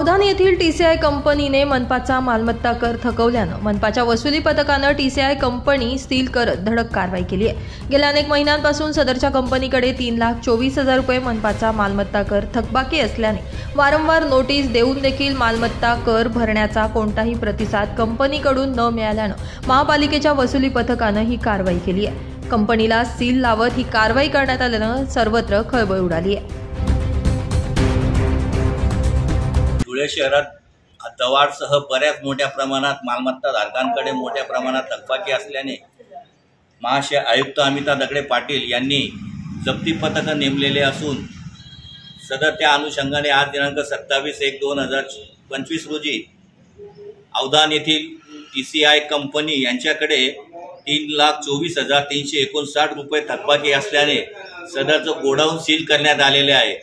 अवधान येथील टीसीआय कंपनीने मनपाचा मालमत्ता कर थकवल्यानं मनपाच्या वसुली पथकानं टीसीआय कंपनी सील करत धडक कारवाई केली आहे। गेल्या अनेक महिन्यांपासून सदरच्या कंपनीकडे 3,24,000 रुपये मनपाचा मालमत्ता कर थकबाकी असल्याने वारंवार नोटीस देऊन देखील मालमत्ता कर भरण्याचा कोणताही प्रतिसाद कंपनीकडून न मिळाल्यानं महापालिकेच्या वसुली पथकानं ही कारवाई केली आहे। कंपनीला सील लावत ही कारवाई करण्यात आल्यानं सर्वत्र खळबळ उडाली आहे। धुळे शहरात दवाडसह बऱ्याच मोठ्या प्रमाणात मालमत्ता धारकांकडे मोठ्या प्रमाणात थकबाकी असल्याने महाशय आयुक्त अमिता दगडे पाटील यांनी जप्ती पथक नेमलेले असून सदर त्या अनुषंगाने आज दिनांक 27/1/2025 रोजी अवधान येथील टीसीआय कंपनी यांच्याकडे 3,24,359 रुपये थकबाकी असल्याने सदरचं गोडाऊन सील करण्यात आलेले आहे।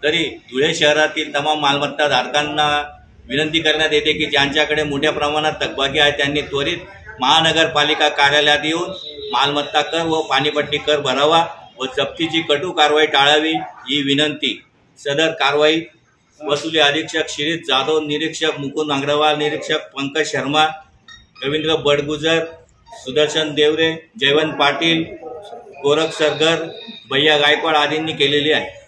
तरी धुळे शहरातील तमाम मालमत्ता धारकांना विनंती करण्यात येते की ज्यांच्याकडे मोठ्या प्रमाणात थकबाकी आहे त्यांनी त्वरित महानगरपालिका कार्यालयात येऊन मालमत्ता कर व पाणीपट्टी कर भरावा व जप्तीची कटू कारवाई टाळावी ही विनंती। सदर कारवाई वसुली अधीक्षक शिरीष जाधव, निरीक्षक मुकुंद अग्रवाल, निरीक्षक पंकज शर्मा, रवींद्र बडगुजर, सुदर्शन देवरे, जयवंत पाटील, गोरख सरगर, भैया गायकवाड आदींनी केलेली आहे।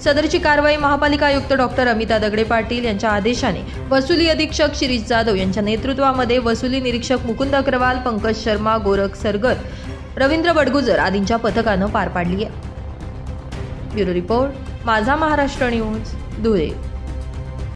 सदरची कारवाई महापालिका आयुक्त डॉक्टर अमिता दगडे पाटील यांच्या आदेशाने वसुली अधीक्षक शिरीष जाधव यांच्या नेतृत्वामध्ये वसुली निरीक्षक मुकुंद अग्रवाल, पंकज शर्मा, गोरख सरगर, रवींद्र बडगुजर आदींच्या पथकानं पार पाडली आहे। ब्युरो रिपोर्ट, माझा महाराष्ट्र न्यूज, धुळे।